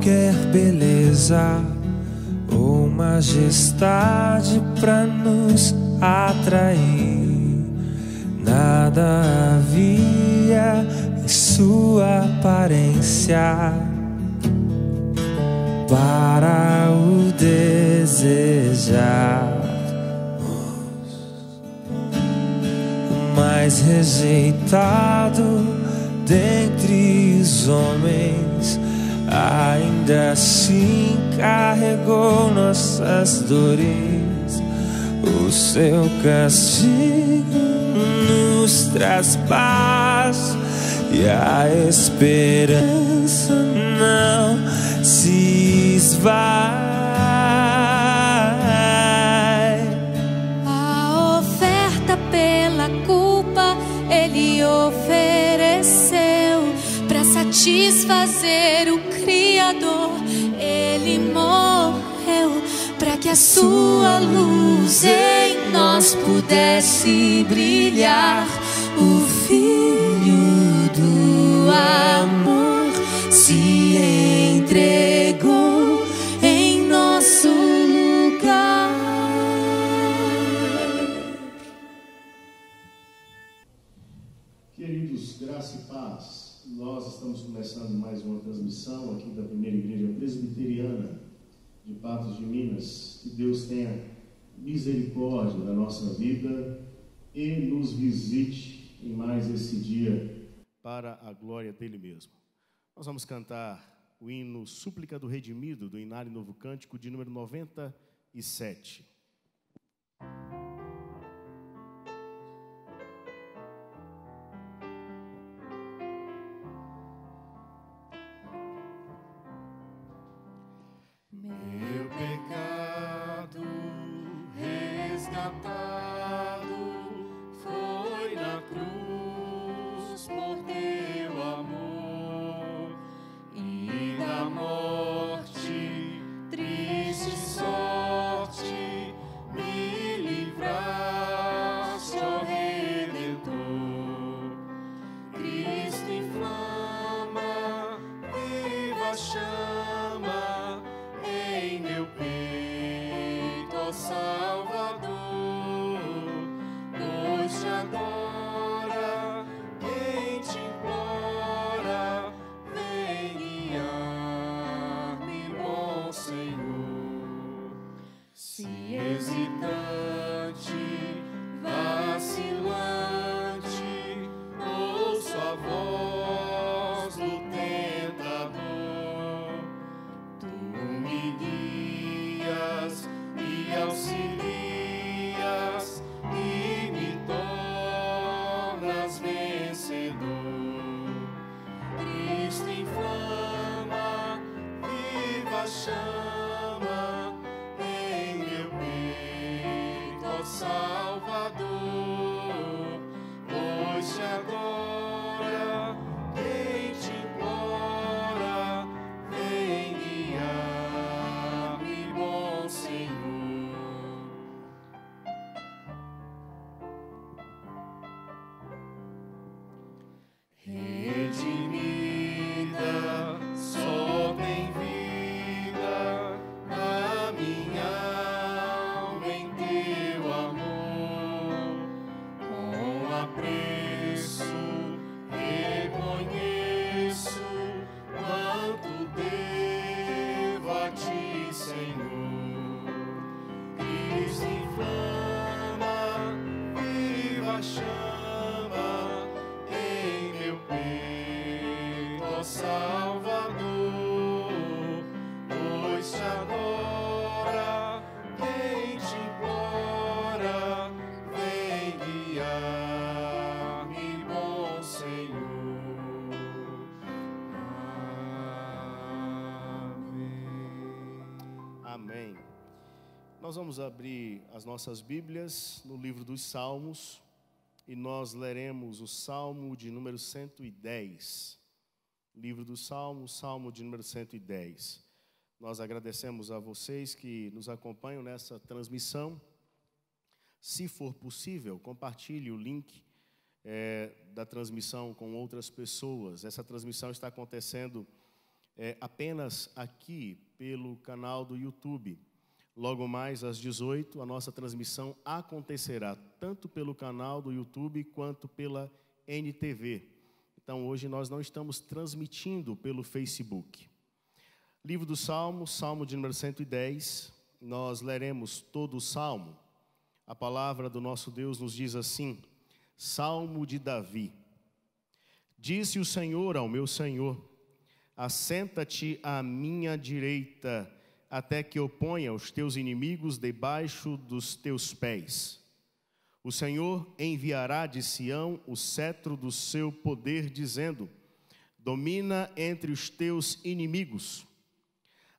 qualquer beleza ou majestade pra nos atrair. Nada havia em sua aparência para o desejar. O mais rejeitado dentre os homens, ainda assim carregou nossas dores. O seu castigo nos traz paz e a esperança não se esvai. A oferta pela culpa Ele ofereceu para satisfazer o Criador. Ele morreu para que a sua luz em nós pudesse brilhar. O Filho do amor se entregou em nosso lugar. Queridos, graça e paz. Nós estamos começando mais uma transmissão aqui da Primeira Igreja Presbiteriana de Patos de Minas. Que Deus tenha misericórdia da nossa vida e nos visite em mais esse dia para a glória dele mesmo. Nós vamos cantar o hino Súplica do Redimido, do Inário Novo Cântico, de número 97. Meu pecado resgatado foi na cruz por teu amor, e da morte, triste sorte, me livraste, ó Redentor. Cristo inflama, viva chama em meu peito, ó Salvador. Pois te adora quem te implora, vem guiar-me, bom Senhor. Se hesitante, vacilante, ouço a voz do tentador, tu me guias e auxilias e me tornas vencedor. Cristo inflama, viva chama em meu peito, ó Salvador. Pois te adora quem te implora, vem guiar-me, bom Senhor. Redimida, só tem vida a minha alma em teu amor. Com apreço reconheço quanto devo a ti, Senhor. Cristo inflama, viva chama em meu peito, ó Salvador. Pois te adora quem te implora, vem guiar-me, bom Senhor. Amém. Amém. Nós vamos abrir as nossas Bíblias no livro dos Salmos e nós leremos o Salmo de número 110. Livro dos Salmos, Salmo de número 110. Nós agradecemos a vocês que nos acompanham nessa transmissão. Se for possível, compartilhe o link da transmissão com outras pessoas. Essa transmissão está acontecendo apenas aqui pelo canal do YouTube. Logo mais às 18, a nossa transmissão acontecerá tanto pelo canal do YouTube quanto pela NTV. Então, hoje nós não estamos transmitindo pelo Facebook. Livro do Salmo, Salmo de número 110, nós leremos todo o Salmo. A palavra do nosso Deus nos diz assim: Salmo de Davi. Disse o Senhor ao meu Senhor: assenta-te à minha direita, até que eu ponha os teus inimigos debaixo dos teus pés. O Senhor enviará de Sião o cetro do seu poder, dizendo: domina entre os teus inimigos.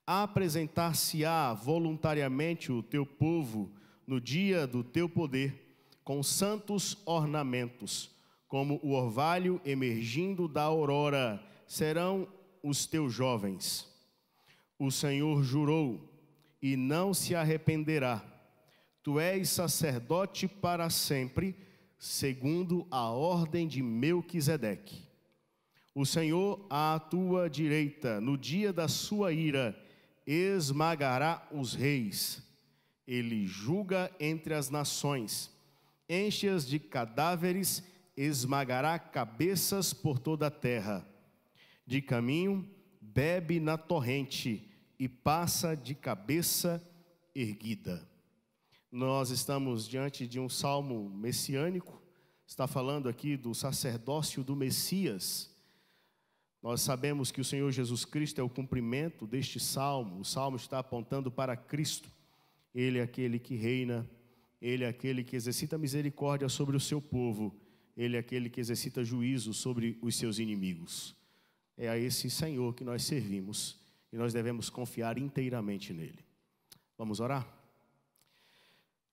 Apresentar-se-á voluntariamente o teu povo no dia do teu poder, com santos ornamentos, como o orvalho emergindo da aurora, serão os teus jovens. O Senhor jurou, e não se arrependerá. Tu és sacerdote para sempre, segundo a ordem de Melquisedeque. O Senhor à tua direita, no dia da sua ira, esmagará os reis. Ele julga entre as nações, enche-as de cadáveres, esmagará cabeças por toda a terra. De caminho, bebe na torrente e passa de cabeça erguida. Nós estamos diante de um salmo messiânico, está falando aqui do sacerdócio do Messias. Nós sabemos que o Senhor Jesus Cristo é o cumprimento deste salmo. O salmo está apontando para Cristo. Ele é aquele que reina, Ele é aquele que exercita misericórdia sobre o seu povo, Ele é aquele que exercita juízo sobre os seus inimigos. É a esse Senhor que nós servimos e nós devemos confiar inteiramente nele. Vamos orar?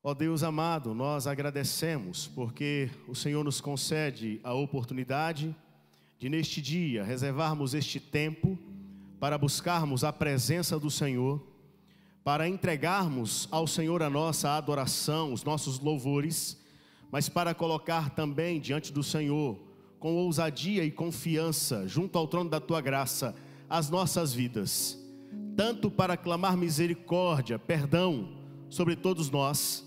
Ó Deus amado, nós agradecemos porque o Senhor nos concede a oportunidade de neste dia reservarmos este tempo para buscarmos a presença do Senhor, para entregarmos ao Senhor a nossa adoração, os nossos louvores, mas para colocar também diante do Senhor, com ousadia e confiança, junto ao trono da Tua graça, as nossas vidas, tanto para clamar misericórdia, perdão sobre todos nós,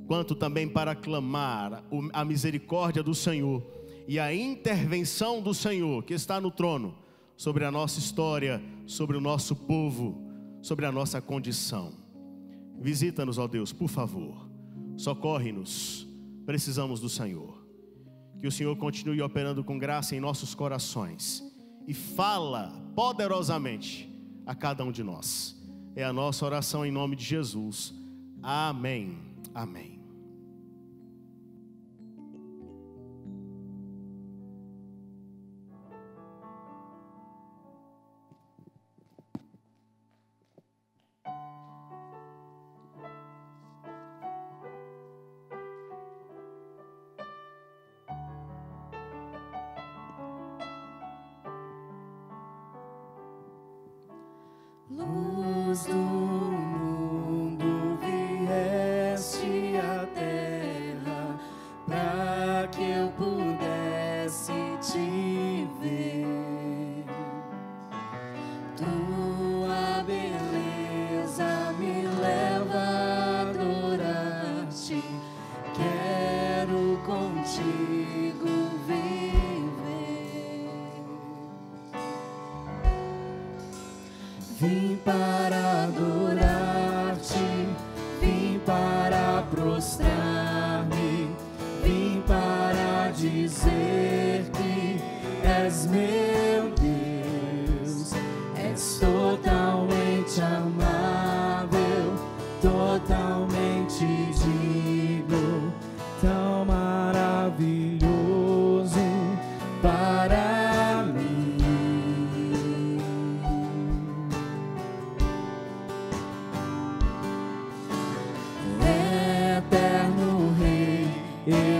quanto também para clamar a misericórdia do Senhor e a intervenção do Senhor que está no trono sobre a nossa história, sobre o nosso povo, sobre a nossa condição. Visita-nos, ó Deus, por favor, socorre-nos, precisamos do Senhor. Que o Senhor continue operando com graça em nossos corações e fala poderosamente a cada um de nós. É a nossa oração em nome de Jesus. Amém. Amém. Luz do mundo, vieste à terra para que eu pudesse te ver. Tua beleza me leva a adorar-te. Quero contigo viver. Vim para adorar-te, vim para prostrar-me, vim para dizer que és meu Deus, és totalmente amável, totalmente digno, tão maravilhoso para mim. Eterno Rei,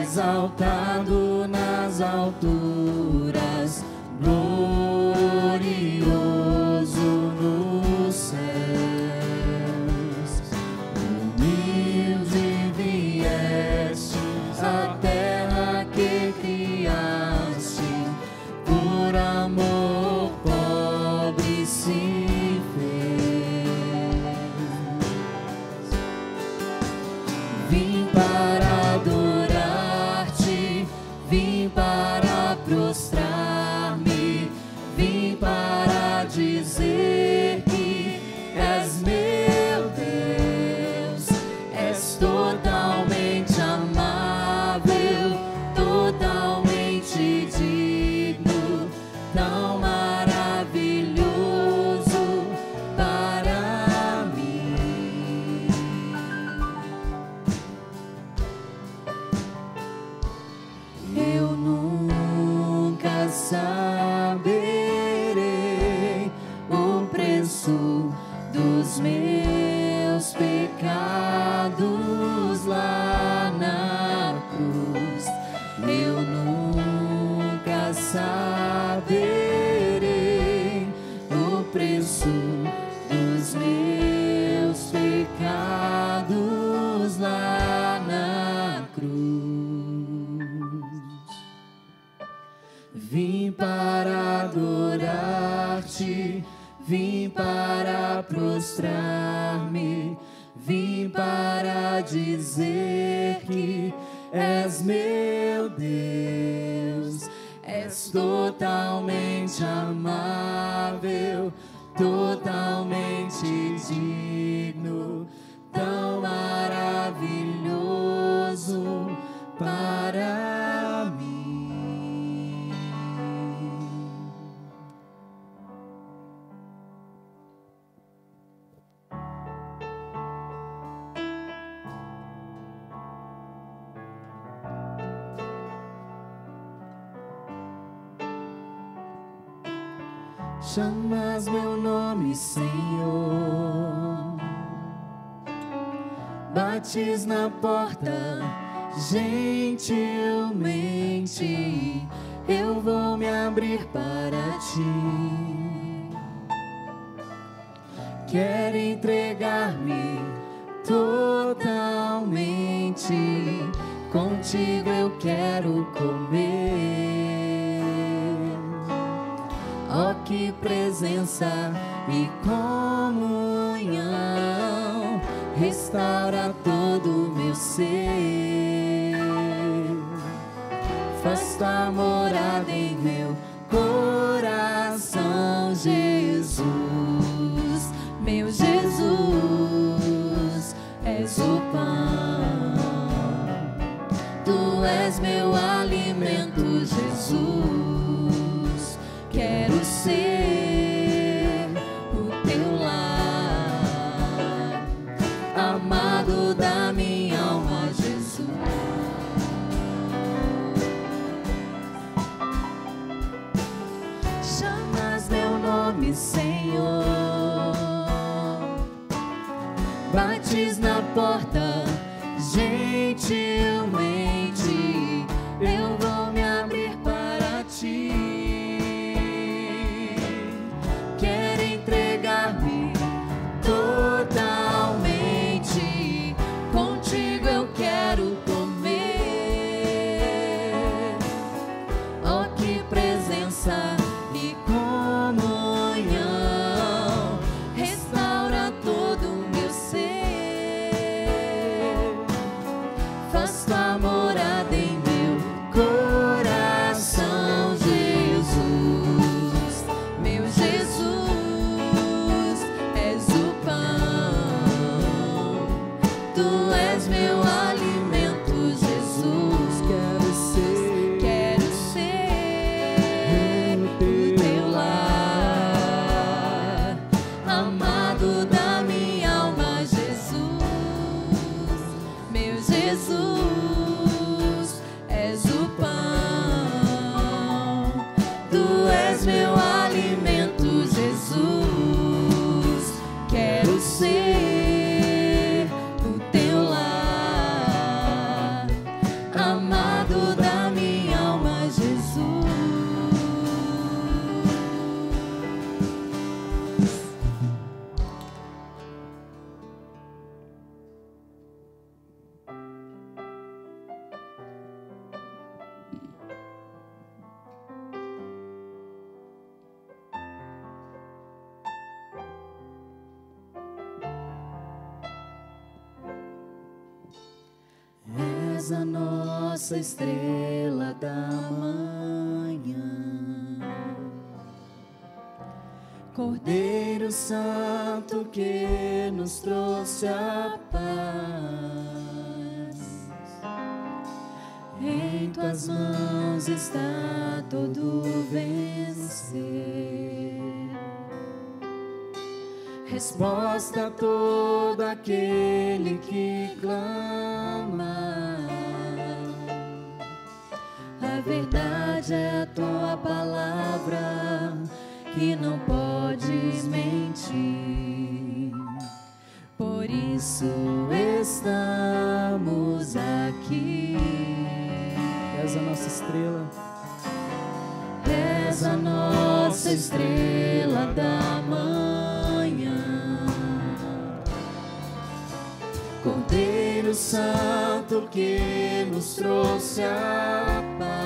exaltado nas alturas, glorioso nos céus, humilde viestes à terra que criaste, por amor pobre se saberei o preço dos meus pecados lá na cruz. Eu nunca saberei o preço dos meus pecados lá na cruz. Vim para adorar-te, vim para prostrar-me, vim para dizer que és meu Deus. És totalmente amável, totalmente digno, tão maravilhoso para mim. Chamas meu nome, Senhor, bates na porta gentilmente, eu vou me abrir para ti. Quero entregar-me totalmente, contigo eu quero comer. Oh, que presença e comunhão, restaura todo o meu ser. Faz tua morada em meu coração, Jesus. Meu Jesus, és o pão, tu és meu alimento, Jesus. Quero ser o teu lar, amado da minha alma, Jesus. Chamas meu nome, Senhor, bates na porta gentilmente, eu vou me abrir para ti. Totalmente, contigo eu quero comer. Oh, que presença e comunhão, restaura todo o meu ser. Faz tua morada em meu coração, Jesus. Meu Jesus, meu alimento, Jesus. Quero ser o teu lar, amado da minha alma, Jesus. Meu Jesus, és o pão, tu és meu alimento, Jesus. Quero ser a nossa estrela da manhã, Cordeiro Santo que nos trouxe a paz. Em tuas mãos está todo vencer, resposta a todo aquele que clama. A verdade verdade é a tua palavra, que não podes mentir. Por isso estamos aqui. És a nossa estrela. És a nossa estrela da manhã. Cordeiro Santo que nos trouxe a paz.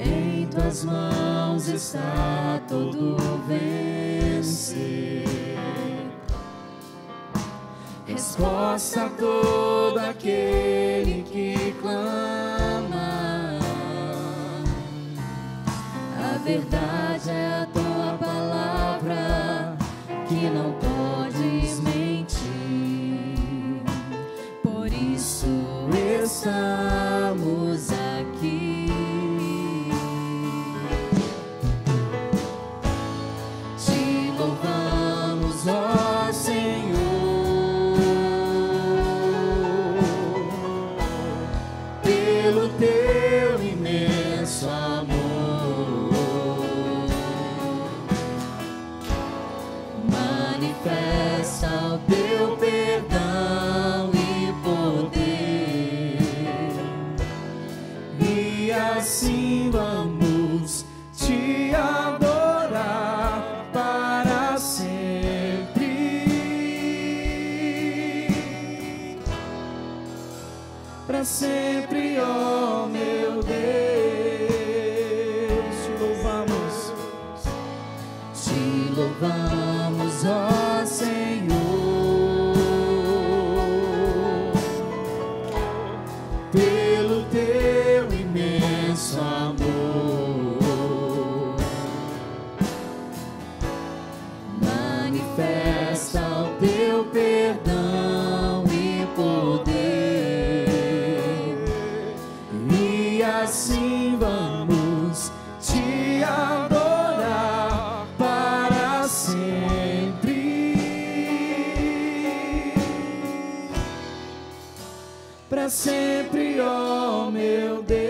Em tuas mãos está todo vencer. Resposta a todo aquele que clama. A verdade é a tua palavra, que não podes mentir. Por isso estamos aqui. Te louvamos, ó Senhor, pelo teu imenso amor. Manifesta o teu perdão e poder, e assim vamos te adorar para sempre. Para sempre, ó meu Deus, te louvamos. Te louvamos, ó Senhor, pelo teu imenso amor. Manifesta o teu perdão e poder, e assim vamos te adorar para sempre. Para sempre, ó meu Deus.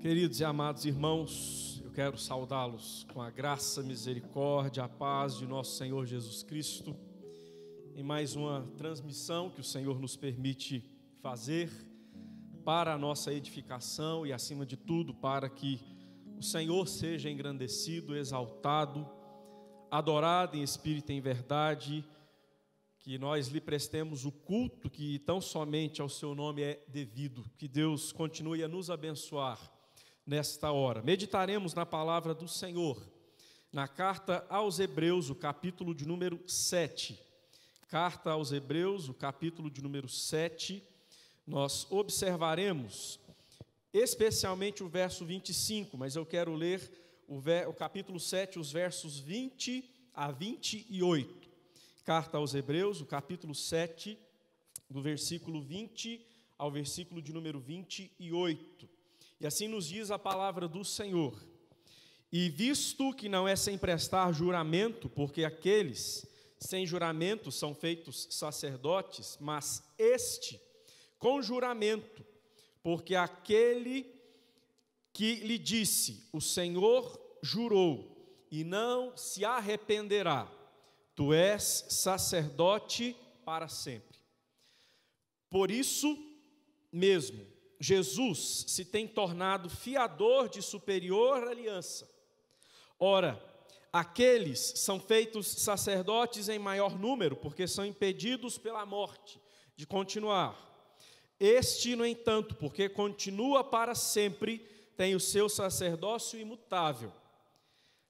Queridos e amados irmãos, eu quero saudá-los com a graça, misericórdia, a paz de nosso Senhor Jesus Cristo, em mais uma transmissão que o Senhor nos permite fazer para a nossa edificação e, acima de tudo, para que o Senhor seja engrandecido, exaltado, adorado em espírito e em verdade, que nós lhe prestemos o culto que tão somente ao seu nome é devido. Que Deus continue a nos abençoar nesta hora. Meditaremos na palavra do Senhor, na carta aos Hebreus, o capítulo de número 7. Carta aos Hebreus, o capítulo de número 7, nós observaremos especialmente o verso 25, mas eu quero ler o capítulo 7, os versos 20 a 28. Carta aos Hebreus, o capítulo 7, do versículo 20 ao versículo de número 28. E assim nos diz a palavra do Senhor: e visto que não é sem prestar juramento, porque aqueles sem juramento são feitos sacerdotes, mas este com juramento, porque aquele que lhe disse, o Senhor jurou, e não se arrependerá, tu és sacerdote para sempre. Por isso mesmo, Jesus se tem tornado fiador de superior aliança. Ora, aqueles são feitos sacerdotes em maior número, porque são impedidos pela morte de continuar. Este, no entanto, porque continua para sempre, tem o seu sacerdócio imutável.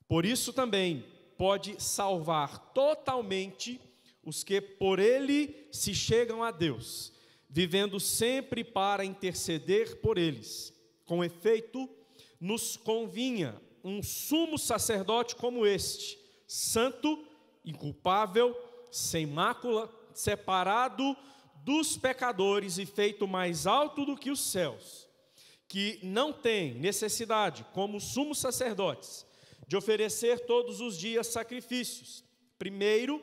Por isso também pode salvar totalmente os que por ele se chegam a Deus, vivendo sempre para interceder por eles. Com efeito, nos convinha um sumo sacerdote como este, santo, inculpável, sem mácula, separado dos pecadores e feito mais alto do que os céus, que não têm necessidade, como sumos sacerdotes, de oferecer todos os dias sacrifícios, primeiro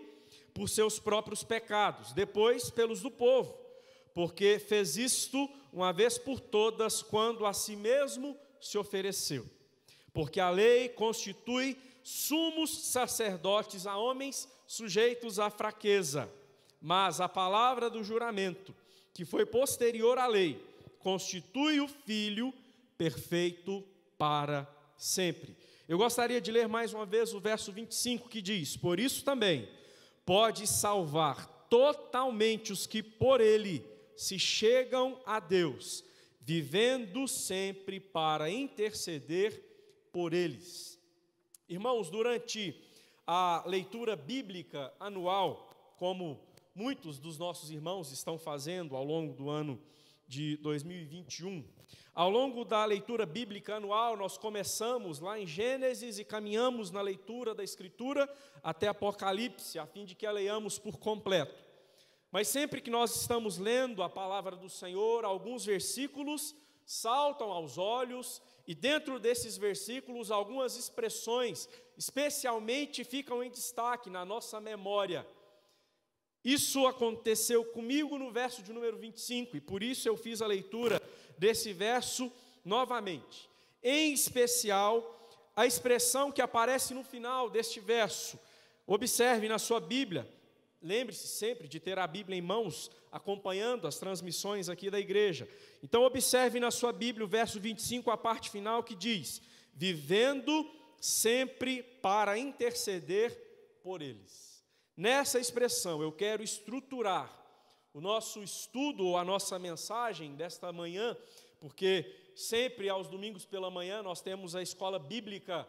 por seus próprios pecados, depois pelos do povo, porque fez isto uma vez por todas, quando a si mesmo se ofereceu. Porque a lei constitui sumos sacerdotes a homens sujeitos à fraqueza, mas a palavra do juramento, que foi posterior à lei, constitui o Filho perfeito para sempre. Eu gostaria de ler mais uma vez o verso 25, que diz: por isso também pode salvar totalmente os que por ele se chegam a Deus, vivendo sempre para interceder por eles. Irmãos, durante a leitura bíblica anual, como muitos dos nossos irmãos estão fazendo ao longo do ano de 2021, ao longo da leitura bíblica anual, nós começamos lá em Gênesis e caminhamos na leitura da Escritura até Apocalipse, a fim de que a leiamos por completo. Mas sempre que nós estamos lendo a palavra do Senhor, alguns versículos saltam aos olhos, e dentro desses versículos, algumas expressões especialmente ficam em destaque na nossa memória. Isso aconteceu comigo no verso de número 25, e por isso eu fiz a leitura desse verso novamente. Em especial, a expressão que aparece no final deste verso. Observe na sua Bíblia. Lembre-se sempre de ter a Bíblia em mãos, acompanhando as transmissões aqui da igreja. Então observe na sua Bíblia o verso 25, a parte final, que diz: vivendo sempre para interceder por eles. Nessa expressão eu quero estruturar o nosso estudo ou a nossa mensagem desta manhã, porque sempre aos domingos pela manhã nós temos a escola bíblica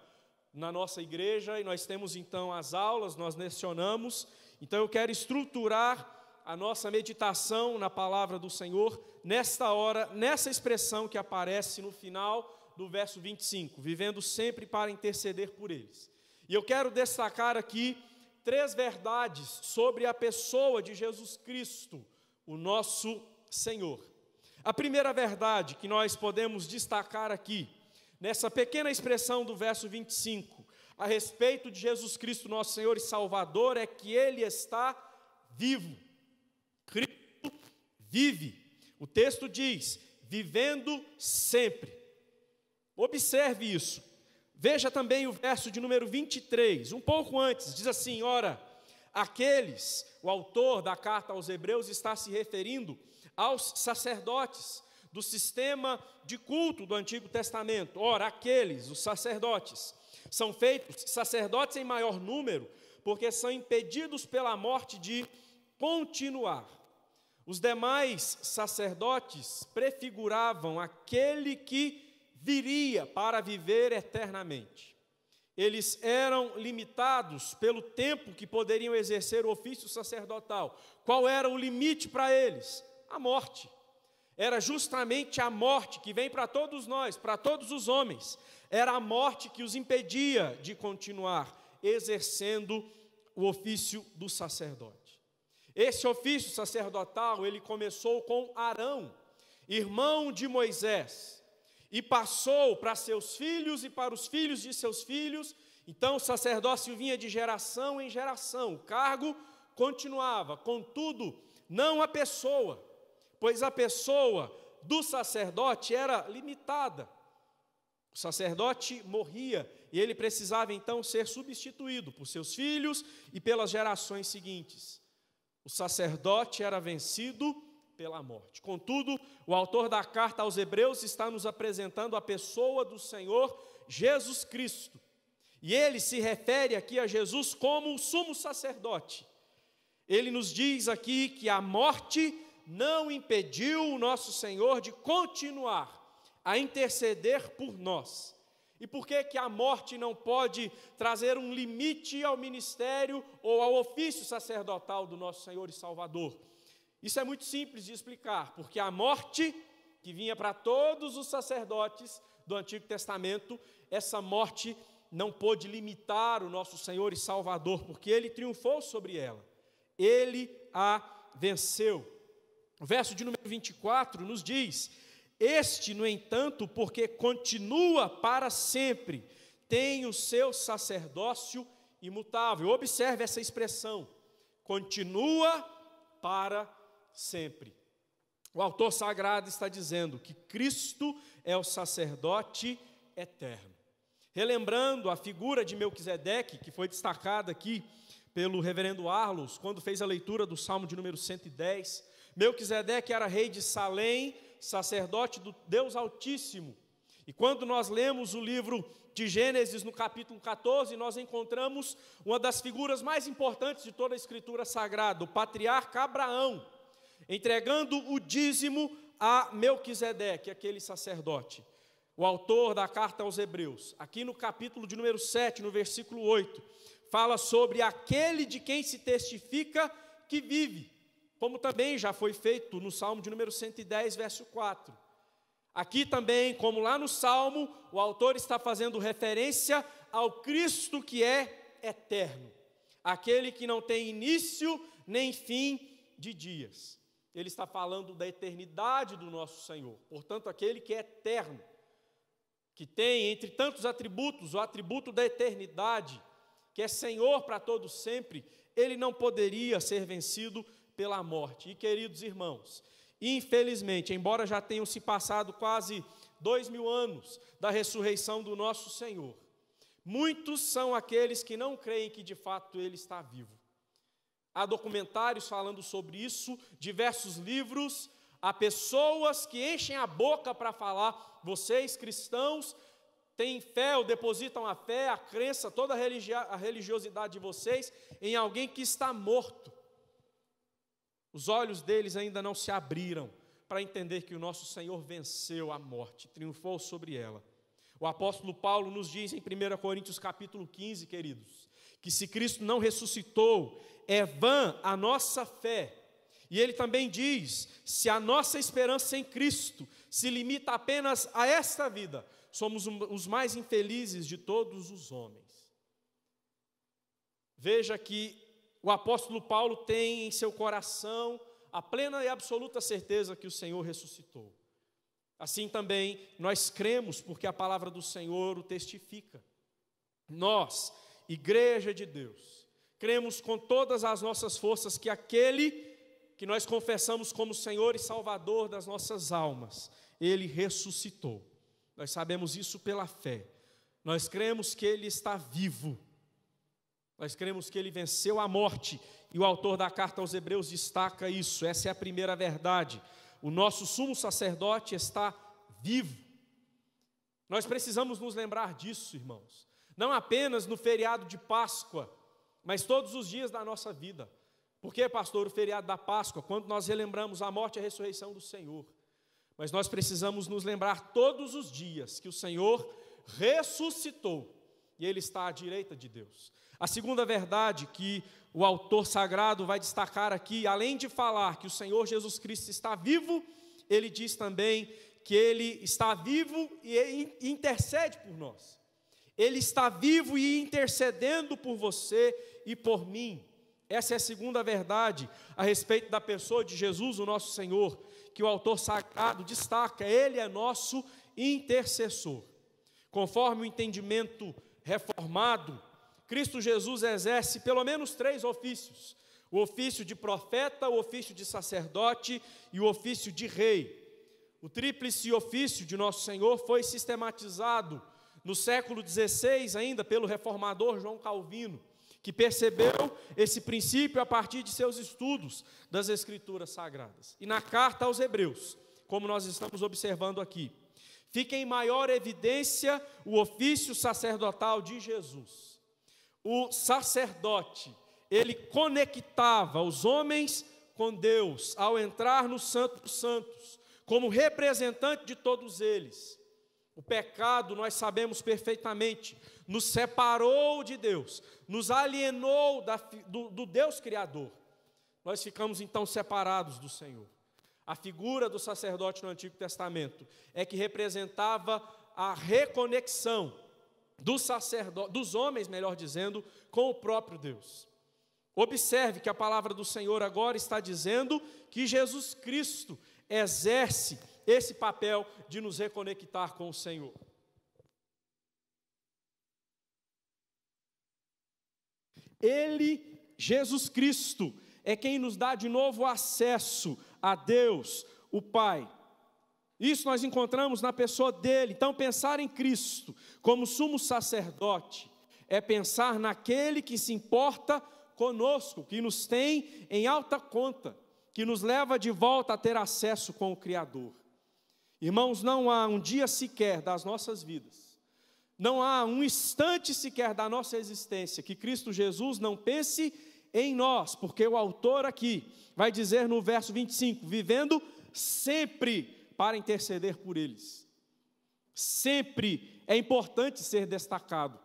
na nossa igreja, e nós temos então as aulas, nós lecionamos. Então eu quero estruturar a nossa meditação na palavra do Senhor nesta hora, nessa expressão que aparece no final do verso 25, vivendo sempre para interceder por eles. E eu quero destacar aqui 3 verdades sobre a pessoa de Jesus Cristo, o nosso Senhor. A primeira verdade que nós podemos destacar aqui, nessa pequena expressão do verso 25, a respeito de Jesus Cristo, nosso Senhor e Salvador, é que Ele está vivo. Cristo vive. O texto diz: vivendo sempre. Observe isso. Veja também o verso de número 23, um pouco antes, diz assim: ora, aqueles, o autor da carta aos Hebreus está se referindo aos sacerdotes do sistema de culto do Antigo Testamento. Ora, aqueles, os sacerdotes, são feitos sacerdotes em maior número, porque são impedidos pela morte de continuar. Os demais sacerdotes prefiguravam aquele que viria para viver eternamente. Eles eram limitados pelo tempo que poderiam exercer o ofício sacerdotal. Qual era o limite para eles? A morte. Era justamente a morte que vem para todos nós, para todos os homens. Era a morte que os impedia de continuar exercendo o ofício do sacerdote. Esse ofício sacerdotal, ele começou com Arão, irmão de Moisés, e passou para seus filhos e para os filhos de seus filhos. Então o sacerdócio vinha de geração em geração, o cargo continuava, contudo, não a pessoa, pois a pessoa do sacerdote era limitada. O sacerdote morria e ele precisava então ser substituído por seus filhos e pelas gerações seguintes. O sacerdote era vencido pela morte. Contudo, o autor da carta aos Hebreus está nos apresentando a pessoa do Senhor Jesus Cristo. E ele se refere aqui a Jesus como o sumo sacerdote. Ele nos diz aqui que a morte não impediu o nosso Senhor de continuar a interceder por nós. E por que a morte não pode trazer um limite ao ministério ou ao ofício sacerdotal do nosso Senhor e Salvador? Isso é muito simples de explicar, porque a morte que vinha para todos os sacerdotes do Antigo Testamento, essa morte não pôde limitar o nosso Senhor e Salvador, porque Ele triunfou sobre ela. Ele a venceu. O verso de número 24 nos diz: Este, no entanto, porque continua para sempre, tem o seu sacerdócio imutável. Observe essa expressão, continua para sempre. O autor sagrado está dizendo que Cristo é o sacerdote eterno. Relembrando a figura de Melquisedeque, que foi destacada aqui pelo reverendo Arlos, quando fez a leitura do Salmo de número 110, Melquisedeque era rei de Salém, sacerdote do Deus Altíssimo. E quando nós lemos o livro de Gênesis, no capítulo 14, nós encontramos uma das figuras mais importantes de toda a Escritura Sagrada, o patriarca Abraão, entregando o dízimo a Melquisedeque, aquele sacerdote. O autor da carta aos Hebreus, aqui no capítulo de número 7, no versículo 8, fala sobre aquele de quem se testifica que vive, como também já foi feito no Salmo de número 110, verso 4. Aqui também, como lá no Salmo, o autor está fazendo referência ao Cristo que é eterno, aquele que não tem início nem fim de dias. Ele está falando da eternidade do nosso Senhor, portanto, aquele que é eterno, que tem entre tantos atributos o atributo da eternidade, que é Senhor para todo sempre, ele não poderia ser vencido pela morte. E, queridos irmãos, infelizmente, embora já tenham se passado quase 2000 anos da ressurreição do nosso Senhor, muitos são aqueles que não creem que de fato Ele está vivo. Há documentários falando sobre isso, diversos livros, há pessoas que enchem a boca para falar, vocês cristãos têm fé ou depositam a fé, a crença, toda a religiosidade de vocês em alguém que está morto. Os olhos deles ainda não se abriram para entender que o nosso Senhor venceu a morte, triunfou sobre ela. O apóstolo Paulo nos diz em 1 Coríntios capítulo 15, queridos, que se Cristo não ressuscitou, é vã a nossa fé. E ele também diz, se a nossa esperança em Cristo se limita apenas a esta vida, somos os mais infelizes de todos os homens. Veja que o apóstolo Paulo tem em seu coração a plena e absoluta certeza que o Senhor ressuscitou. Assim também nós cremos, porque a palavra do Senhor o testifica. Nós, Igreja de Deus, cremos com todas as nossas forças que aquele que nós confessamos como Senhor e Salvador das nossas almas, Ele ressuscitou. Nós sabemos isso pela fé. Nós cremos que Ele está vivo. Nós cremos que Ele venceu a morte. E o autor da carta aos Hebreus destaca isso. Essa é a primeira verdade. O nosso sumo sacerdote está vivo. Nós precisamos nos lembrar disso, irmãos. Não apenas no feriado de Páscoa, mas todos os dias da nossa vida. Por que, pastor, o feriado da Páscoa? Quando nós relembramos a morte e a ressurreição do Senhor. Mas nós precisamos nos lembrar todos os dias que o Senhor ressuscitou e Ele está à direita de Deus. A segunda verdade que o autor sagrado vai destacar aqui, além de falar que o Senhor Jesus Cristo está vivo, ele diz também que Ele está vivo e intercede por nós. Ele está vivo e intercedendo por você e por mim. Essa é a segunda verdade a respeito da pessoa de Jesus, o nosso Senhor, que o autor sagrado destaca, Ele é nosso intercessor. Conforme o entendimento reformado, Cristo Jesus exerce pelo menos 3 ofícios: o ofício de profeta, o ofício de sacerdote e o ofício de rei. O tríplice ofício de nosso Senhor foi sistematizado no século XVI ainda pelo reformador João Calvino, que percebeu esse princípio a partir de seus estudos das Escrituras Sagradas. E na carta aos Hebreus, como nós estamos observando aqui, fica em maior evidência o ofício sacerdotal de Jesus. O sacerdote, ele conectava os homens com Deus ao entrar no Santo dos Santos, como representante de todos eles. O pecado, nós sabemos perfeitamente, nos separou de Deus, nos alienou do Deus Criador. Nós ficamos então separados do Senhor. A figura do sacerdote no Antigo Testamento é que representava a reconexão dos homens, melhor dizendo, com o próprio Deus. Observe que a palavra do Senhor agora está dizendo que Jesus Cristo exerce esse papel de nos reconectar com o Senhor. Ele, Jesus Cristo, é quem nos dá de novo acesso a Deus, o Pai. Isso nós encontramos na pessoa dele. Então, pensar em Cristo como sumo sacerdote é pensar naquele que se importa conosco, que nos tem em alta conta, que nos leva de volta a ter acesso com o Criador. Irmãos, não há um dia sequer das nossas vidas, não há um instante sequer da nossa existência que Cristo Jesus não pense em nós, porque o autor aqui vai dizer no verso 25, vivendo sempre para interceder por eles. Sempre é importante ser destacado,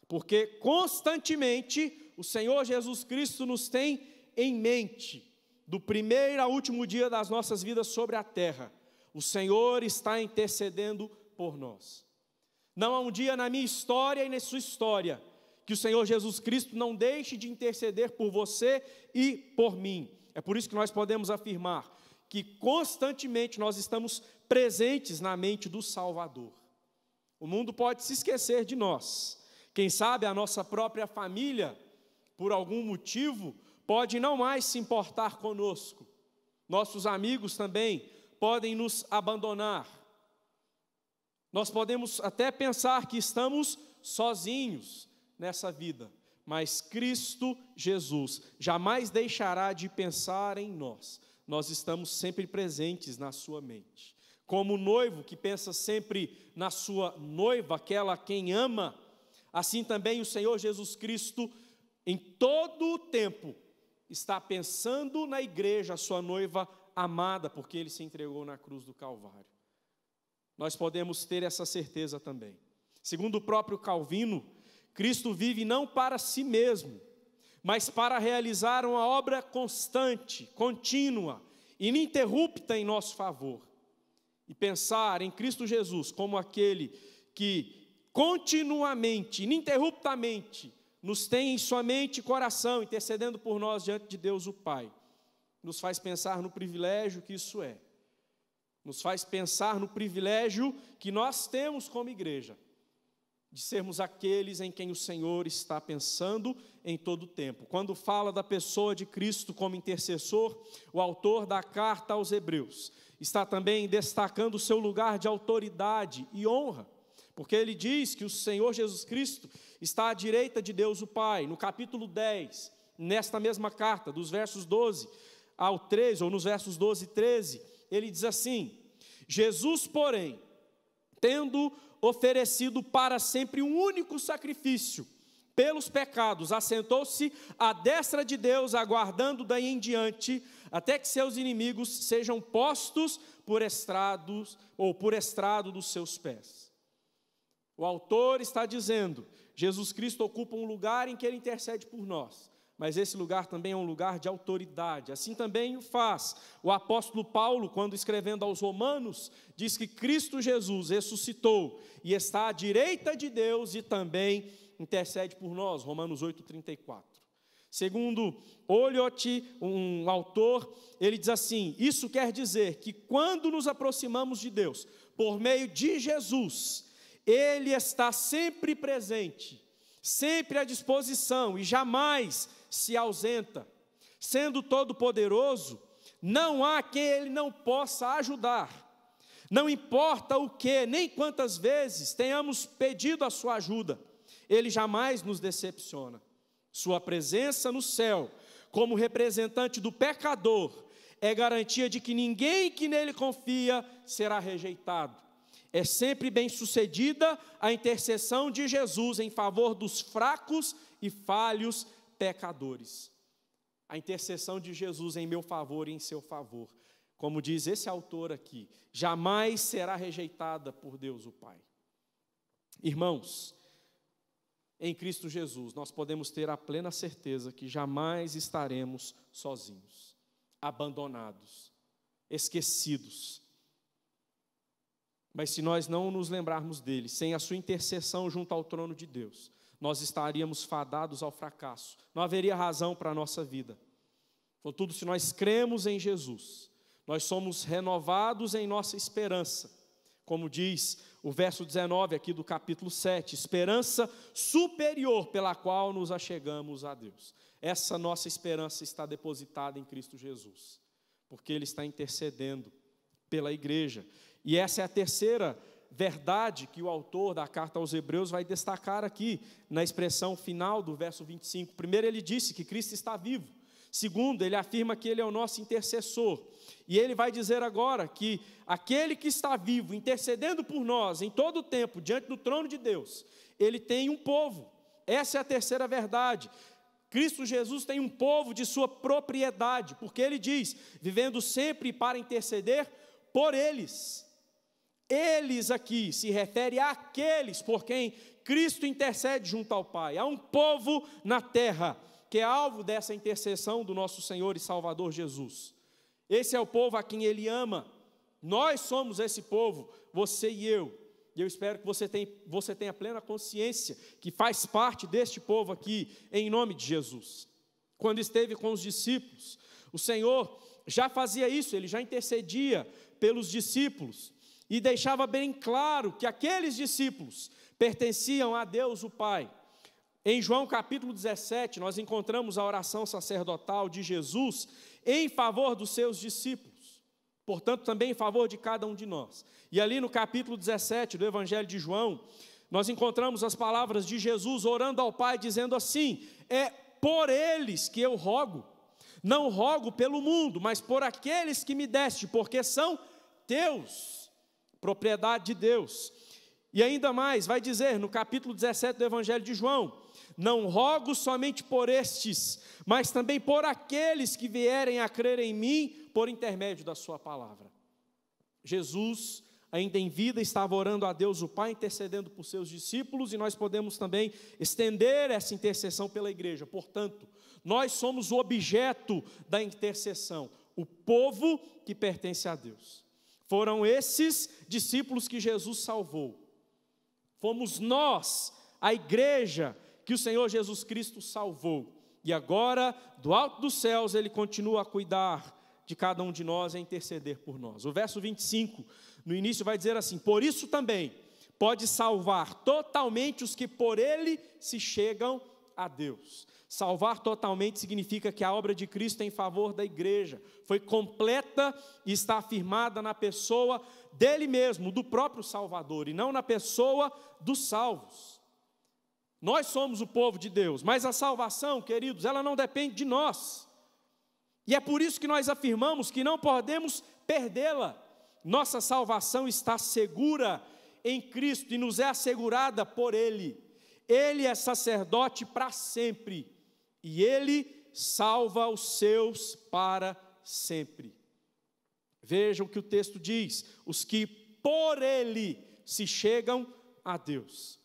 porque constantemente o Senhor Jesus Cristo nos tem em mente, do primeiro ao último dia das nossas vidas sobre a terra, o Senhor está intercedendo por nós. Não há um dia na minha história e na sua história que o Senhor Jesus Cristo não deixe de interceder por você e por mim. É por isso que nós podemos afirmar que constantemente nós estamos presentes na mente do Salvador. O mundo pode se esquecer de nós. Quem sabe a nossa própria família, por algum motivo, pode não mais se importar conosco. Nossos amigos também podem nos abandonar. Nós podemos até pensar que estamos sozinhos nessa vida, mas Cristo Jesus jamais deixará de pensar em nós. Nós estamos sempre presentes na sua mente. Como o noivo que pensa sempre na sua noiva, aquela a quem ama, assim também o Senhor Jesus Cristo, em todo o tempo, está pensando na igreja, a sua noiva amada, porque ele se entregou na cruz do Calvário. Nós podemos ter essa certeza também. Segundo o próprio Calvino, Cristo vive não para si mesmo, mas para realizar uma obra constante, contínua, ininterrupta em nosso favor. E pensar em Cristo Jesus como aquele que continuamente, ininterruptamente, nos tem em sua mente e coração, intercedendo por nós diante de Deus o Pai, nos faz pensar no privilégio que isso é. Nos faz pensar no privilégio que nós temos como igreja, de sermos aqueles em quem o Senhor está pensando em todo o tempo. Quando fala da pessoa de Cristo como intercessor, o autor da carta aos Hebreus está também destacando o seu lugar de autoridade e honra, porque ele diz que o Senhor Jesus Cristo está à direita de Deus o Pai. No capítulo 10, nesta mesma carta, dos versos 12 ao 13, ou nos versos 12 e 13, ele diz assim: Jesus, porém, tendo oferecido para sempre um único sacrifício pelos pecados, assentou-se à destra de Deus, aguardando daí em diante, até que seus inimigos sejam postos por estrado dos seus pés. O autor está dizendo, Jesus Cristo ocupa um lugar em que ele intercede por nós, mas esse lugar também é um lugar de autoridade. Assim também o faz o apóstolo Paulo, quando escrevendo aos Romanos, diz que Cristo Jesus ressuscitou e está à direita de Deus e também intercede por nós, Romanos 8:34. Segundo Oliot, um autor, ele diz assim: isso quer dizer que quando nos aproximamos de Deus, por meio de Jesus, Ele está sempre presente, sempre à disposição e jamais se ausenta. Sendo todo-poderoso, não há quem Ele não possa ajudar. Não importa o que, nem quantas vezes tenhamos pedido a sua ajuda, Ele jamais nos decepciona. Sua presença no céu, como representante do pecador, é garantia de que ninguém que nele confia será rejeitado. É sempre bem-sucedida a intercessão de Jesus em favor dos fracos e falhos pecadores. A intercessão de Jesus em meu favor e em seu favor, como diz esse autor aqui, jamais será rejeitada por Deus o Pai. Irmãos, em Cristo Jesus, nós podemos ter a plena certeza que jamais estaremos sozinhos, abandonados, esquecidos. Mas se nós não nos lembrarmos dele, sem a sua intercessão junto ao trono de Deus, nós estaríamos fadados ao fracasso. Não haveria razão para a nossa vida. Contudo, se nós cremos em Jesus, nós somos renovados em nossa esperança, como diz o verso 19 aqui do capítulo 7, esperança superior pela qual nos achegamos a Deus. Essa nossa esperança está depositada em Cristo Jesus, porque Ele está intercedendo pela igreja. E essa é a terceira verdade que o autor da carta aos Hebreus vai destacar aqui, na expressão final do verso 25. Primeiro, ele disse que Cristo está vivo. Segundo, ele afirma que Ele é o nosso intercessor. E ele vai dizer agora que aquele que está vivo, intercedendo por nós em todo o tempo, diante do trono de Deus, Ele tem um povo. Essa é a terceira verdade. Cristo Jesus tem um povo de sua propriedade, porque Ele diz, vivendo sempre para interceder por eles. Eles aqui se refere àqueles por quem Cristo intercede junto ao Pai. Há um povo na terra que é alvo dessa intercessão do nosso Senhor e Salvador Jesus. Esse é o povo a quem Ele ama. Nós somos esse povo, você e eu. E eu espero que você tenha plena consciência que faz parte deste povo aqui, em nome de Jesus. Quando esteve com os discípulos, o Senhor já fazia isso, Ele já intercedia pelos discípulos e deixava bem claro que aqueles discípulos pertenciam a Deus o Pai. Em João capítulo 17, nós encontramos a oração sacerdotal de Jesus em favor dos seus discípulos, portanto também em favor de cada um de nós. E ali no capítulo 17 do Evangelho de João, nós encontramos as palavras de Jesus orando ao Pai, dizendo assim: é por eles que eu rogo, não rogo pelo mundo, mas por aqueles que me deste, porque são teus, propriedade de Deus. E ainda mais, vai dizer no capítulo 17 do Evangelho de João: não rogo somente por estes, mas também por aqueles que vierem a crer em mim por intermédio da sua palavra. Jesus, ainda em vida, estava orando a Deus o Pai, intercedendo por seus discípulos, e nós podemos também estender essa intercessão pela igreja. Portanto, nós somos o objeto da intercessão, o povo que pertence a Deus. Foram esses discípulos que Jesus salvou. Fomos nós, a igreja, que o Senhor Jesus Cristo salvou. E agora, do alto dos céus, Ele continua a cuidar de cada um de nós, a interceder por nós. O verso 25, no início, vai dizer assim: por isso também pode salvar totalmente os que por Ele se chegam a Deus. Salvar totalmente significa que a obra de Cristo em favor da igreja foi completa e está afirmada na pessoa dele mesmo, do próprio Salvador, e não na pessoa dos salvos. Nós somos o povo de Deus, mas a salvação, queridos, ela não depende de nós. E é por isso que nós afirmamos que não podemos perdê-la. Nossa salvação está segura em Cristo e nos é assegurada por Ele. Ele é sacerdote para sempre e Ele salva os seus para sempre. Veja o que o texto diz: os que por Ele se chegam a Deus.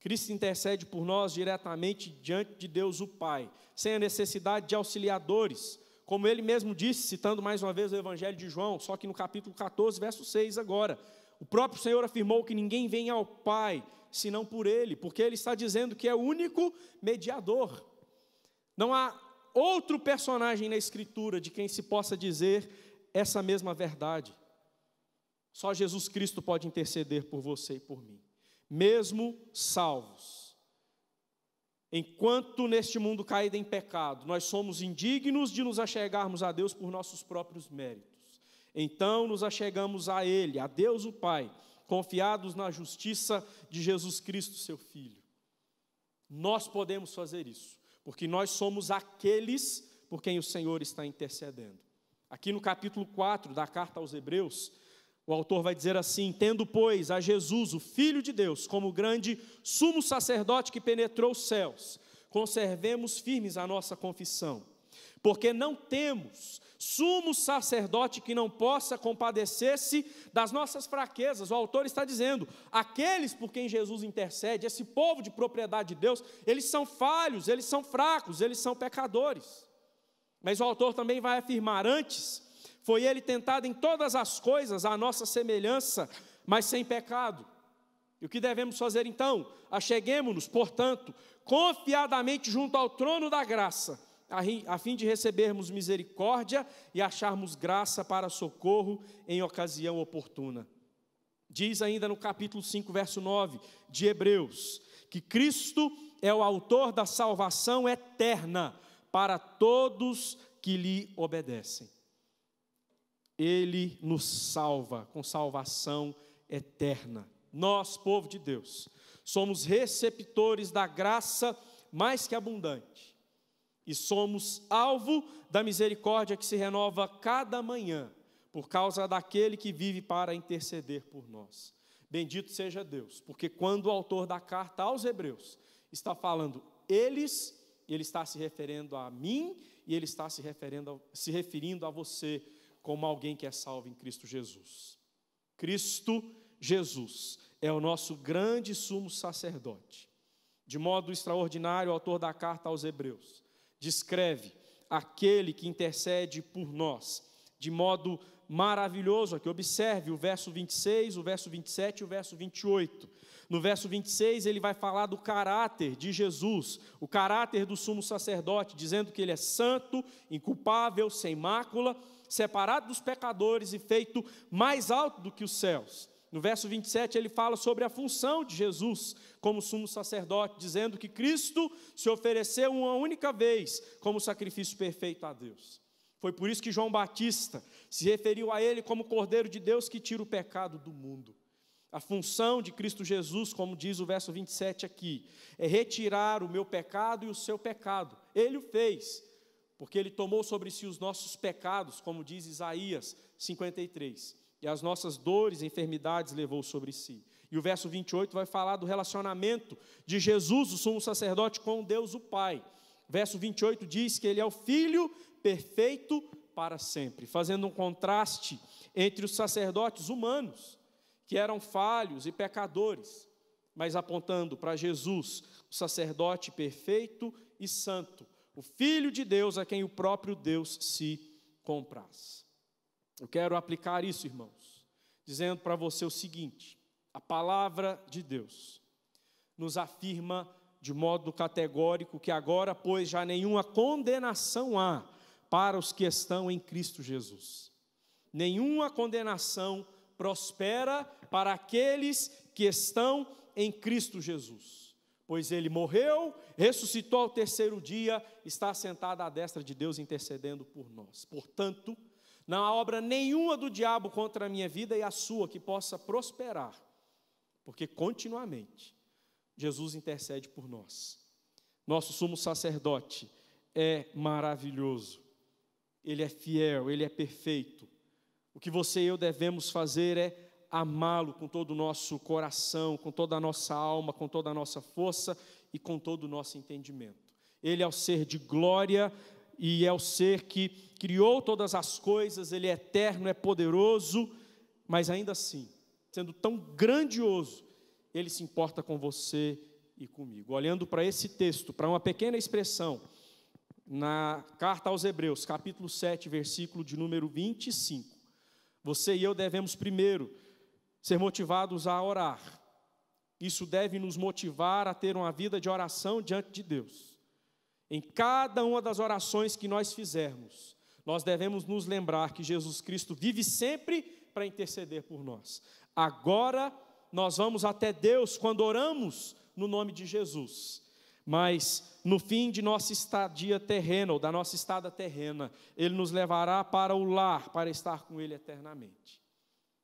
Cristo intercede por nós diretamente diante de Deus o Pai, sem a necessidade de auxiliadores, como Ele mesmo disse, citando mais uma vez o Evangelho de João, só que no capítulo 14, verso 6 agora. O próprio Senhor afirmou que ninguém vem ao Pai senão por Ele, porque Ele está dizendo que é o único mediador. Não há outro personagem na Escritura de quem se possa dizer essa mesma verdade. Só Jesus Cristo pode interceder por você e por mim. Mesmo salvos, enquanto neste mundo caído em pecado, nós somos indignos de nos achegarmos a Deus por nossos próprios méritos. Então nos achegamos a Ele, a Deus o Pai, confiados na justiça de Jesus Cristo, seu Filho. Nós podemos fazer isso, porque nós somos aqueles por quem o Senhor está intercedendo. Aqui no capítulo 4 da carta aos Hebreus, o autor vai dizer assim: tendo, pois, a Jesus, o Filho de Deus, como grande sumo sacerdote que penetrou os céus, conservemos firmes a nossa confissão, porque não temos sumo sacerdote que não possa compadecer-se das nossas fraquezas. O autor está dizendo, aqueles por quem Jesus intercede, esse povo de propriedade de Deus, eles são falhos, eles são fracos, eles são pecadores. Mas o autor também vai afirmar, antes, foi Ele tentado em todas as coisas, à nossa semelhança, mas sem pecado. E o que devemos fazer então? Acheguemo-nos, portanto, confiadamente junto ao trono da graça, a fim de recebermos misericórdia e acharmos graça para socorro em ocasião oportuna. Diz ainda no capítulo 5, verso 9 de Hebreus, que Cristo é o autor da salvação eterna para todos que lhe obedecem. Ele nos salva com salvação eterna. Nós, povo de Deus, somos receptores da graça mais que abundante e somos alvo da misericórdia que se renova cada manhã por causa daquele que vive para interceder por nós. Bendito seja Deus, porque quando o autor da carta aos Hebreus está falando eles, ele está se referindo a mim e ele está se referindo a você como alguém que é salvo em Cristo Jesus. Cristo Jesus é o nosso grande sumo sacerdote. De modo extraordinário, o autor da carta aos Hebreus descreve aquele que intercede por nós, de modo maravilhoso. Aqui, observe o verso 26, o verso 27 e o verso 28. No verso 26, ele vai falar do caráter de Jesus, o caráter do sumo sacerdote, dizendo que ele é santo, inculpável, sem mácula, separado dos pecadores e feito mais alto do que os céus. No verso 27, ele fala sobre a função de Jesus como sumo sacerdote, dizendo que Cristo se ofereceu uma única vez como sacrifício perfeito a Deus. Foi por isso que João Batista se referiu a ele como Cordeiro de Deus que tira o pecado do mundo. A função de Cristo Jesus, como diz o verso 27 aqui, é retirar o meu pecado e o seu pecado. Ele o fez, porque ele tomou sobre si os nossos pecados, como diz Isaías 53. E as nossas dores e enfermidades levou sobre si. E o verso 28 vai falar do relacionamento de Jesus, o sumo sacerdote, com Deus o Pai. O verso 28 diz que ele é o Filho perfeito para sempre, fazendo um contraste entre os sacerdotes humanos, que eram falhos e pecadores, mas apontando para Jesus, o sacerdote perfeito e santo, o Filho de Deus a quem o próprio Deus se compraz. Eu quero aplicar isso, irmãos, dizendo para você o seguinte: a palavra de Deus nos afirma de modo categórico que agora, pois, já nenhuma condenação há para os que estão em Cristo Jesus. Nenhuma condenação prospera para aqueles que estão em Cristo Jesus, pois Ele morreu, ressuscitou ao terceiro dia, está sentado à destra de Deus intercedendo por nós. Portanto, não há obra nenhuma do diabo contra a minha vida e a sua que possa prosperar, porque continuamente Jesus intercede por nós. Nosso sumo sacerdote é maravilhoso, ele é fiel, ele é perfeito. O que você e eu devemos fazer é amá-lo com todo o nosso coração, com toda a nossa alma, com toda a nossa força e com todo o nosso entendimento. Ele é o ser de glória e é o ser que criou todas as coisas, ele é eterno, é poderoso, mas ainda assim, sendo tão grandioso, ele se importa com você e comigo. Olhando para esse texto, para uma pequena expressão, na carta aos Hebreus, capítulo 7, versículo de número 25, você e eu devemos primeiro ser motivados a orar. Isso deve nos motivar a ter uma vida de oração diante de Deus. Em cada uma das orações que nós fizermos, nós devemos nos lembrar que Jesus Cristo vive sempre para interceder por nós. Agora, nós vamos até Deus quando oramos no nome de Jesus. Mas, no fim de nossa estadia terrena, ou da nossa estada terrena, Ele nos levará para o lar, para estar com Ele eternamente.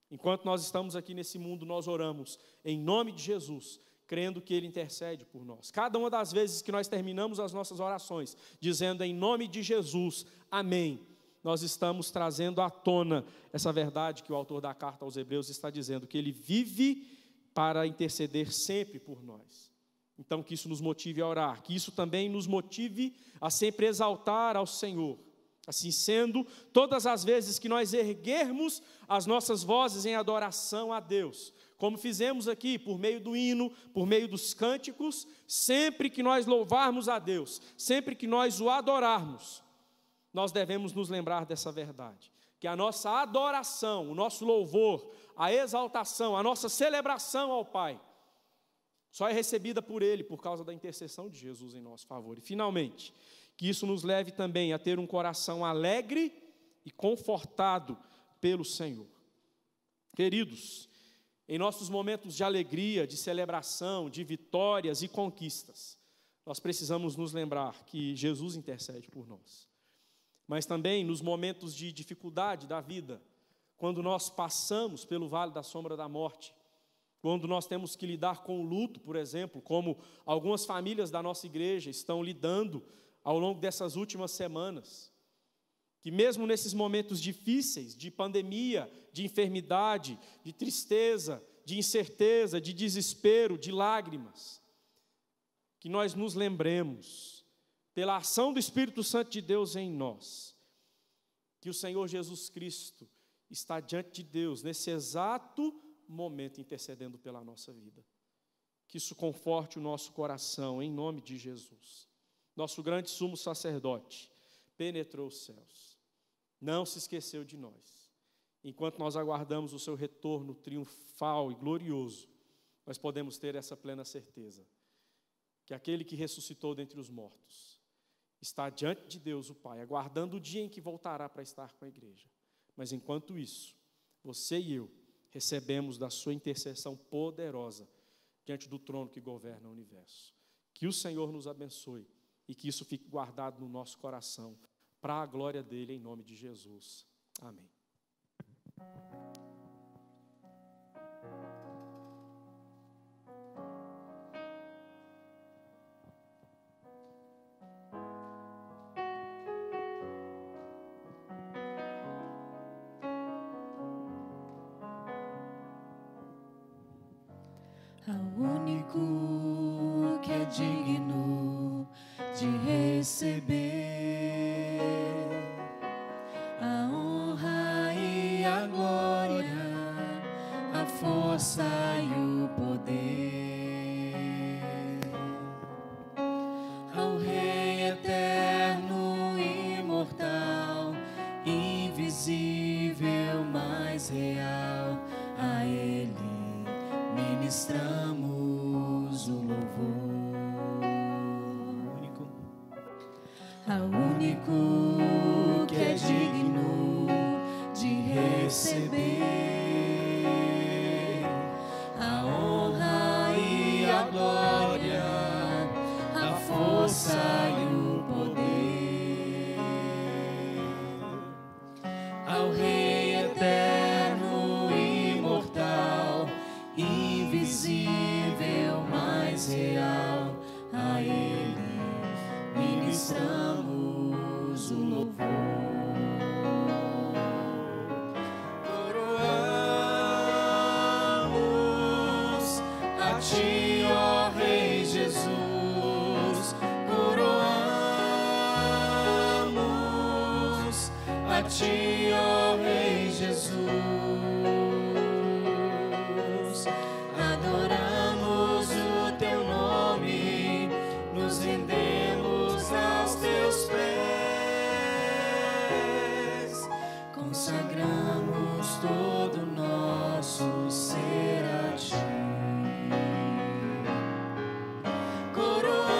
Enquanto nós estamos aqui nesse mundo, nós oramos em nome de Jesus, crendo que Ele intercede por nós. Cada uma das vezes que nós terminamos as nossas orações, dizendo em nome de Jesus, amém, nós estamos trazendo à tona essa verdade que o autor da carta aos Hebreus está dizendo, que Ele vive para interceder sempre por nós. Então, que isso nos motive a orar, que isso também nos motive a sempre exaltar ao Senhor. Assim sendo, todas as vezes que nós erguermos as nossas vozes em adoração a Deus, como fizemos aqui, por meio do hino, por meio dos cânticos, sempre que nós louvarmos a Deus, sempre que nós o adorarmos, nós devemos nos lembrar dessa verdade, que a nossa adoração, o nosso louvor, a exaltação, a nossa celebração ao Pai, só é recebida por Ele, por causa da intercessão de Jesus em nosso favor. E finalmente, Que isso nos leve também a ter um coração alegre e confortado pelo Senhor. Queridos, em nossos momentos de alegria, de celebração, de vitórias e conquistas, nós precisamos nos lembrar que Jesus intercede por nós. Mas também nos momentos de dificuldade da vida, quando nós passamos pelo vale da sombra da morte, quando nós temos que lidar com o luto, por exemplo, como algumas famílias da nossa igreja estão lidando ao longo dessas últimas semanas, que mesmo nesses momentos difíceis, de pandemia, de enfermidade, de tristeza, de incerteza, de desespero, de lágrimas, que nós nos lembremos, pela ação do Espírito Santo de Deus em nós, que o Senhor Jesus Cristo está diante de Deus, nesse exato momento, intercedendo pela nossa vida. Que isso conforte o nosso coração, em nome de Jesus. Nosso grande sumo sacerdote penetrou os céus, não se esqueceu de nós. Enquanto nós aguardamos o seu retorno triunfal e glorioso, nós podemos ter essa plena certeza, que aquele que ressuscitou dentre os mortos está diante de Deus o Pai, aguardando o dia em que voltará para estar com a igreja. Mas enquanto isso, você e eu recebemos da sua intercessão poderosa diante do trono que governa o universo. Que o Senhor nos abençoe e que isso fique guardado no nosso coração, para a glória dele, em nome de Jesus. Amém. Ao único que é digno de receber a honra e a glória, a força e o poder, ao Rei eterno, imortal, invisível, mais real, a Ele ministramos o louvor. Ao único que é digno de receber a honra e a glória, a força e o poder, ao Rei eterno, imortal, invisível, mais real, a Ele ministramos o louvor. Coroamos a Ti, ó Rei Jesus, coroamos a Ti, ó Rei Jesus. Adoramos o Teu nome, nos rendemos aos Teus pés, consagramos todo o nosso ser a Ti. Coroamos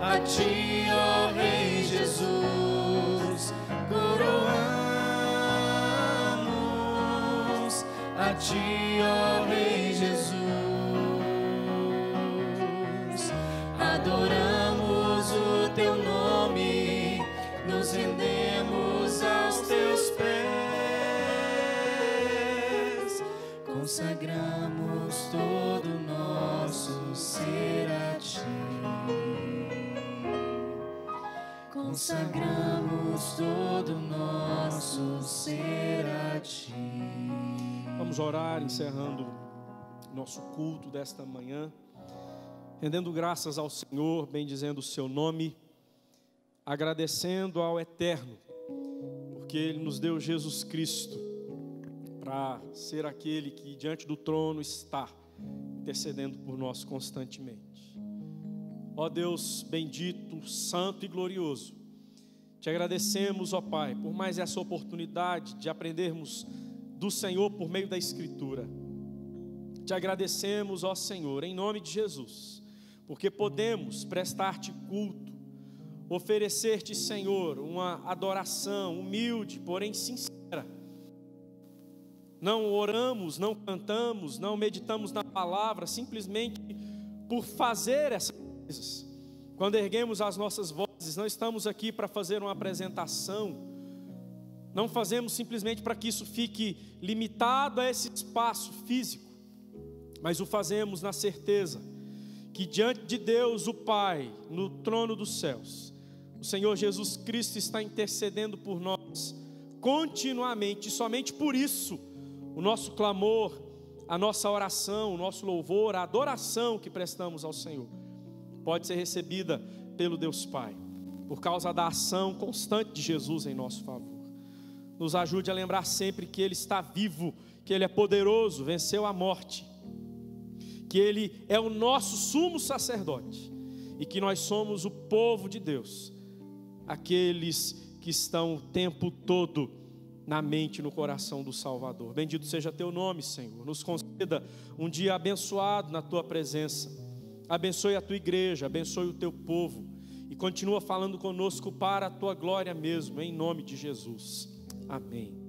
a Ti, ó Rei Jesus, coroamos a Ti, ó Rei Jesus. Adoramos o Teu nome, nos rendemos aos Teus pés, consagramos todo o nosso ser a Ti. Consagramos todo o nosso ser a Ti. Vamos orar, encerrando nosso culto desta manhã, rendendo graças ao Senhor, bendizendo o seu nome, agradecendo ao Eterno, porque Ele nos deu Jesus Cristo, para ser aquele que diante do trono está, intercedendo por nós constantemente. Ó Deus bendito, santo e glorioso, te agradecemos, ó Pai, por mais essa oportunidade de aprendermos do Senhor por meio da Escritura. Te agradecemos, ó Senhor, em nome de Jesus, porque podemos prestar-te culto, oferecer-te, Senhor, uma adoração humilde, porém sincera. Não oramos, não cantamos, não meditamos na palavra, simplesmente por fazer essas coisas. Quando erguemos as nossas vozes, não estamos aqui para fazer uma apresentação, não fazemos simplesmente para que isso fique limitado a esse espaço físico, mas o fazemos na certeza que diante de Deus, o Pai, no trono dos céus, o Senhor Jesus Cristo está intercedendo por nós continuamente, e somente por isso o nosso clamor, a nossa oração, o nosso louvor, a adoração que prestamos ao Senhor pode ser recebida pelo Deus Pai, por causa da ação constante de Jesus em nosso favor. Nos ajude a lembrar sempre que Ele está vivo, que Ele é poderoso, venceu a morte, que Ele é o nosso sumo sacerdote e que nós somos o povo de Deus, aqueles que estão o tempo todo na mente e no coração do Salvador. Bendito seja Teu nome, Senhor. Nos conceda um dia abençoado na Tua presença. Abençoe a Tua igreja, abençoe o Teu povo e continua falando conosco para a Tua glória mesmo, em nome de Jesus. Amém.